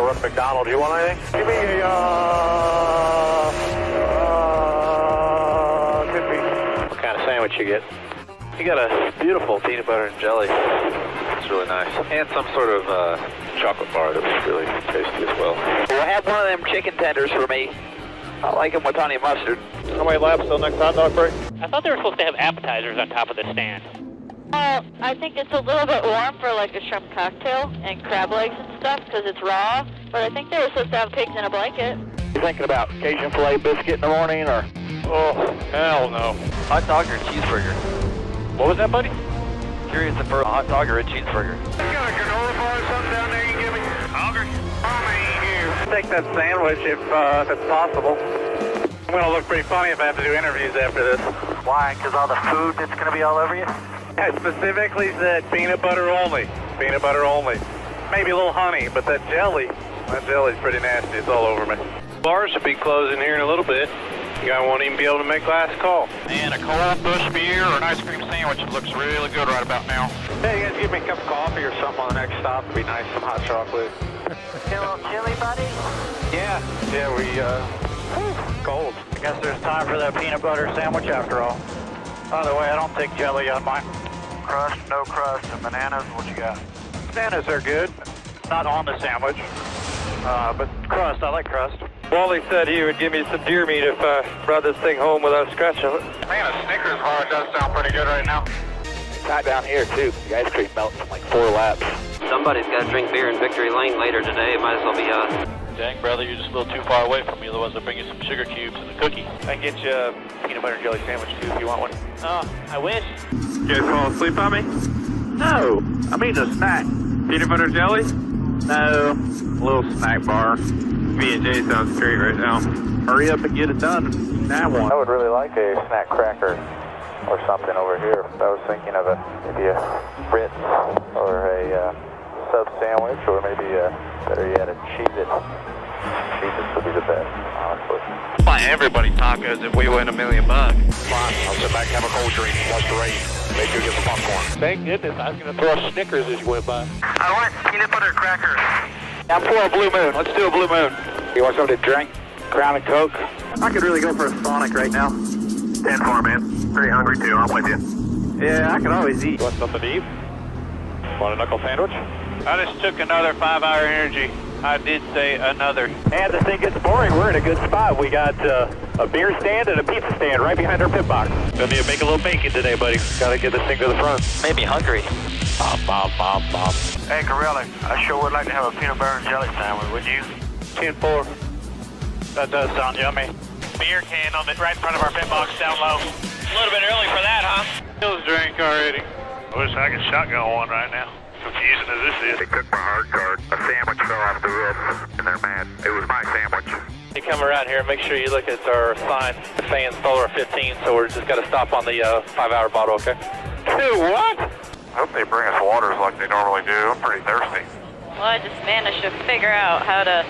we're at McDonald's. You want anything? Give me a, What kind of sandwich you get? You got a beautiful peanut butter and jelly. It's really nice. And some sort of chocolate bar that was really tasty as well. Well, have one of them chicken tenders for me. I like them with honey mustard. How many laps till next hot dog break? I thought they were supposed to have appetizers on top of the stand. I think it's a little bit warm for like a shrimp cocktail and crab legs and stuff because it's raw, but I think they were supposed to have pigs in a blanket. You thinking about Cajun filet biscuit in the morning or? Oh, hell no. Hot dog or cheeseburger? What was that, buddy? Curious if for a hot dog or a cheeseburger. you got a granola bar or something down there you can give me? Hungry? Take that sandwich if it's possible. I'm going to look pretty funny if I have to do interviews after this. Why? Because all the food that's going to be all over you? I specifically said peanut butter only. Peanut butter only. Maybe a little honey, but that jelly's pretty nasty. It's all over me. Bars should be closing here in a little bit. You guy won't even be able to make last call. And a cold bush beer or an ice cream sandwich looks really good right about now. Hey, you guys give me a cup of coffee or something on the next stop. It'd be nice, some hot chocolate. A little chili, buddy? Yeah, cold. I guess there's time for that peanut butter sandwich after all. By the way, I don't take jelly on mine. Crust, no crust, and bananas, what you got? Bananas are good. Not on the sandwich. But crust, I like crust. Wally said he would give me some deer meat if I brought this thing home without scratching it. Man, a Snickers bar does sound pretty good right now. It's hot down here, too. The ice cream melts in like 4 laps. Somebody's got to drink beer in Victory Lane later today. It might as well be us. Dang, brother, you're just a little too far away from me. Otherwise, I'll bring you some sugar cubes and a cookie. I can get you a peanut butter and jelly sandwich, too, if you want one. Oh, I wish. You guys fall asleep on me? No, I'm eating a snack. Peanut butter jelly? No, a little snack bar. pb&j sounds great right now. Hurry up and get it done. Now one. I would really like a snack cracker or something over here. I was thinking of maybe a Ritz or a sub sandwich, or maybe better yet, a Cheez-It. Cheez-Its would be the best, honestly. Buy everybody tacos if we win $1 million. Fine, I'll sit back and have a cold drink and watch the rain. Make sure you get some popcorn. Thank goodness, I was going to throw a Snickers as you went by. I want peanut butter crackers. I'm for a Blue Moon. Let's do a Blue Moon. You want something to drink? Crown and Coke? I could really go for a Sonic right now. 10-4, man. Pretty hungry, too. I'm with you. Yeah, I could always eat. Want something to eat? Want a knuckle sandwich? I just took another 5-hour energy. I did say another. And the thing gets boring. We're in a good spot. We got a beer stand and a pizza stand right behind our pit box. Gonna need to make a little bacon today, buddy. Gotta get this thing to the front. Made me hungry. Bob. Hey, Corelli, I sure would like to have a peanut butter and jelly sandwich, would you? 10-4. That does sound yummy. Beer can on the right in front of our pit box down low. A little bit early for that, huh? Bill's drink already. I wish I could shotgun one right now. Confusing as this is. They took my hard card. A sandwich fell off the roof, and they're mad. It was my sandwich. You come around here, make sure you look at our sign saying solar 15, so we're just gotta stop on the 5-hour bottle, okay? Dude, what? I hope they bring us waters like they normally do. I'm pretty thirsty. Well, I just managed to figure out how to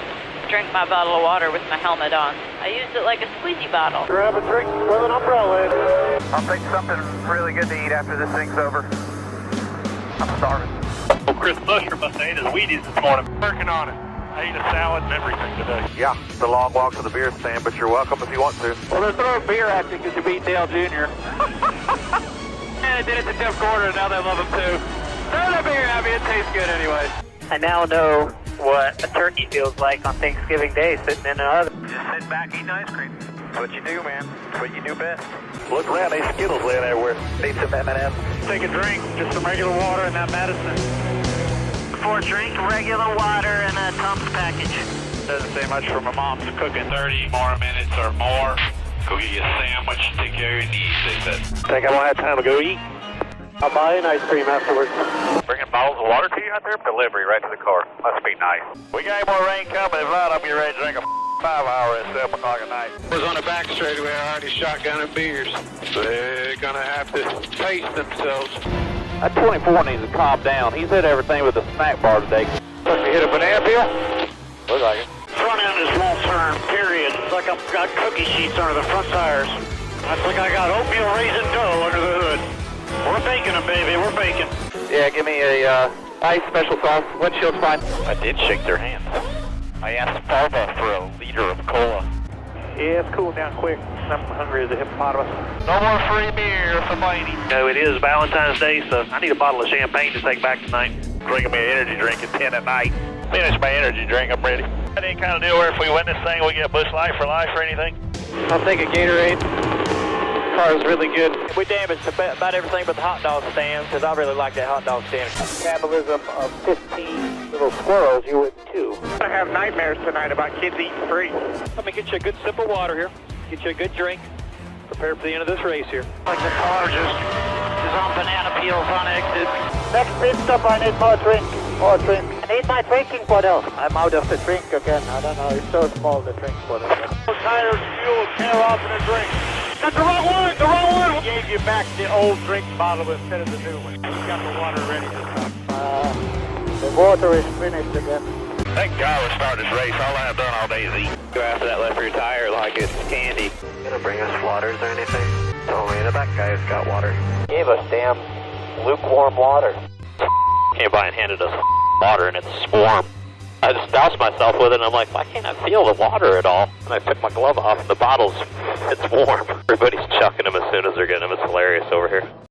drink my bottle of water with my helmet on. I used it like a squeezy bottle. Grab a drink with an umbrella in it. I'll take something really good to eat after this thing's over. I'm starving. Well, Chris Busher must have ate his Wheaties this morning. Working on it. I ate a salad and everything today. Yeah, it's a long walk to the beer stand, but you're welcome if you want to. Well, they're throwing beer at you because you beat Dale Jr. And they did it to Jeff Gordon, and now they love him too. Throw the beer at me, it tastes good anyway. I now know what a turkey feels like on Thanksgiving Day, sitting in an oven. Just sit back eating ice cream. That's what you do, man. That's what you do best. Look around, there's Skittles laying everywhere. Need some M&M's. Take a drink, just some regular water and that medicine. For a drink, regular water, and a Tums package. Doesn't say much for my mom's cooking 30 more minutes or more. Go get you a sandwich, take care of your knees, they said. Think I won't have time to go eat? I'll buy an ice cream afterwards. Bringing bottles of water to you out there? Delivery right to the car. Must be nice. We got any more rain coming. If not, I'll be ready to drink a 5-hour at 7 o'clock at night. Was on the back straightaway, already shotgunning beers. They're gonna have to pace themselves. That 24 needs to calm down. He's hit everything with a snack bar today. Look, you hit a banana peel? Look like it. Front end is won't turn, period. It's like I've got cookie sheets under the front tires. That's like I got oatmeal raisin dough under the hood. We're baking them, baby. We're baking. Yeah, give me a ice special sauce. Windshield's fine. I did shake their hands. I asked Farva for a liter of cola. Yeah, it's cooling down quick. I'm hungry as a hippopotamus. No more free beer for Blaney. No, it is Valentine's Day, so I need a bottle of champagne to take back tonight. Drinking me an energy drink at 10 at night. Finish my energy drink, I'm ready. Any kind of deal where if we win this thing, we get Busch Light for life or anything? I'll take a Gatorade. The car is really good. We damaged about everything but the hot dog stand, because I really like that hot dog stand. Cannibalism of 15 little squirrels, you would too. I have nightmares tonight about kids eating free. Let me get you a good sip of water here. Get you a good drink. Prepare for the end of this race here. Like the car just is on banana peels on exit. Next pit stop, I need more drink. More drink. I need my drinking bottle. I'm out of the drink again. I don't know, it's so small, the drink bottle. Tires, fuel, tear off in a drink. That's the wrong one! The wrong one! We gave you back the old drink bottle instead of the new one. We got the water ready this time. The water is finished again. Thank God we started this race. All I have done all day is eat. Go after that left rear tire like it's candy. Gonna bring us waters or anything? Told me the back guy's got water. Gave us damn lukewarm water. Came by and handed us water and it's warm. I just doused myself with it and I'm like, why can't I feel the water at all? And I took my glove off and the bottle's, it's warm. Everybody's chucking them as soon as they're getting them. It's hilarious over here.